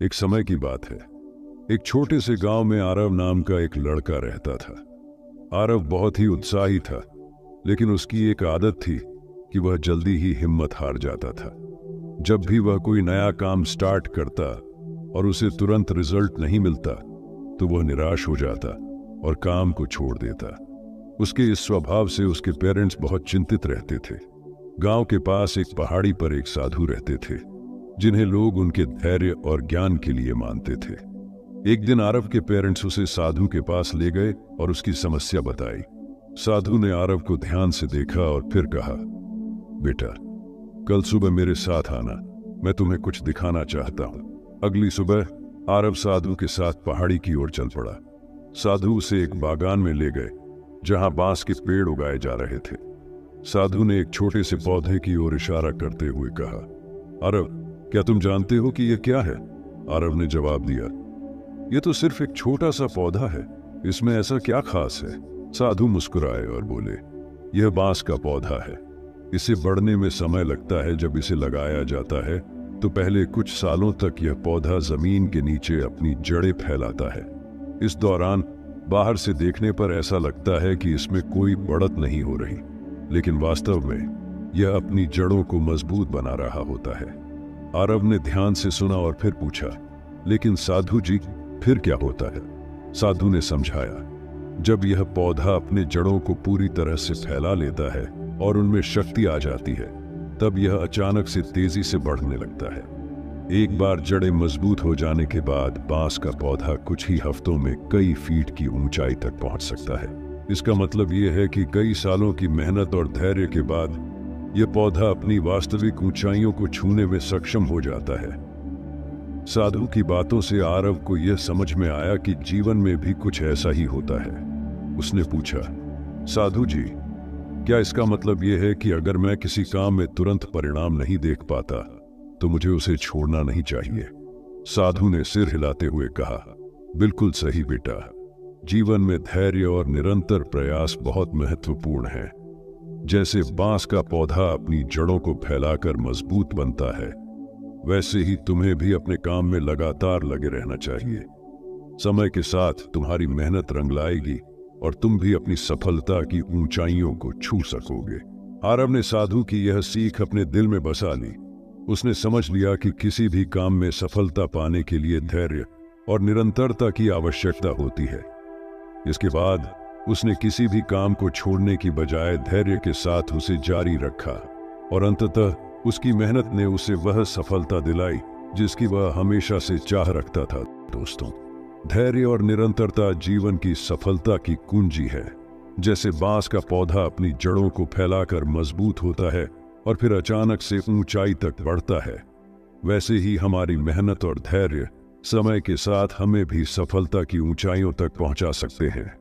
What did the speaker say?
एक समय की बात है। एक छोटे से गांव में आरव नाम का एक लड़का रहता था। आरव बहुत ही उत्साही था, लेकिन उसकी एक आदत थी कि वह जल्दी ही हिम्मत हार जाता था। जब भी वह कोई नया काम स्टार्ट करता और उसे तुरंत रिजल्ट नहीं मिलता, तो वह निराश हो जाता और काम को छोड़ देता। उसके इस स्वभाव से उसके पेरेंट्स बहुत चिंतित रहते थे। गांव के पास एक पहाड़ी पर एक साधु रहते थे, जिन्हें लोग उनके धैर्य और ज्ञान के लिए मानते थे। एक दिन आरव के पेरेंट्स उसे साधु के पास ले गए और उसकी समस्या बताई। साधु ने आरव को ध्यान से देखा और फिर कहा, बेटा, कल सुबह मेरे साथ आना, मैं तुम्हें कुछ दिखाना चाहता हूं। अगली सुबह आरव साधु के साथ पहाड़ी की ओर चल पड़ा। साधु उसे एक बागान में ले गए, जहां बांस के पेड़ उगाए जा रहे थे। साधु ने एक छोटे से पौधे की ओर इशारा करते हुए कहा, आरव, क्या तुम जानते हो कि यह क्या है? आरव ने जवाब दिया, यह तो सिर्फ एक छोटा सा पौधा है, इसमें ऐसा क्या खास है? साधु मुस्कुराए और बोले, यह बांस का पौधा है। इसे बढ़ने में समय लगता है। जब इसे लगाया जाता है तो पहले कुछ सालों तक यह पौधा जमीन के नीचे अपनी जड़ें फैलाता है। इस दौरान बाहर से देखने पर ऐसा लगता है कि इसमें कोई बढ़त नहीं हो रही, लेकिन वास्तव में यह अपनी जड़ों को मजबूत बना रहा होता है। आरव ने ध्यान से सुना और फिर पूछा, लेकिन साधु जी, फिर क्या होता है? साधु ने समझाया, जब यह पौधा अपने जड़ों को पूरी तरह से फैला लेता है और उनमें शक्ति आ जाती है, तब यह अचानक से तेजी से बढ़ने लगता है। एक बार जड़ें मजबूत हो जाने के बाद बांस का पौधा कुछ ही हफ्तों में कई फीट की ऊंचाई तक पहुंच सकता है। इसका मतलब यह है कि कई सालों की मेहनत और धैर्य के बाद यह पौधा अपनी वास्तविक ऊंचाइयों को छूने में सक्षम हो जाता है। साधु की बातों से आरव को यह समझ में आया कि जीवन में भी कुछ ऐसा ही होता है। उसने पूछा, साधु जी, क्या इसका मतलब यह है कि अगर मैं किसी काम में तुरंत परिणाम नहीं देख पाता तो मुझे उसे छोड़ना नहीं चाहिए? साधु ने सिर हिलाते हुए कहा, बिल्कुल सही बेटा। जीवन में धैर्य और निरंतर प्रयास बहुत महत्वपूर्ण है। जैसे बांस का पौधा अपनी जड़ों को फैलाकर मजबूत बनता है, वैसे ही तुम्हें भी अपने काम में लगातार लगे रहना चाहिए। समय के साथ तुम्हारी मेहनत रंग लाएगी और तुम भी अपनी सफलता की ऊंचाइयों को छू सकोगे। आरव ने साधु की यह सीख अपने दिल में बसा ली। उसने समझ लिया कि किसी भी काम में सफलता पाने के लिए धैर्य और निरंतरता की आवश्यकता होती है। इसके बाद उसने किसी भी काम को छोड़ने की बजाय धैर्य के साथ उसे जारी रखा और अंततः उसकी मेहनत ने उसे वह सफलता दिलाई जिसकी वह हमेशा से चाह रखता था। दोस्तों, धैर्य और निरंतरता जीवन की सफलता की कुंजी है। जैसे बांस का पौधा अपनी जड़ों को फैलाकर मजबूत होता है और फिर अचानक से ऊंचाई तक बढ़ता है, वैसे ही हमारी मेहनत और धैर्य समय के साथ हमें भी सफलता की ऊंचाइयों तक पहुंचा सकते हैं।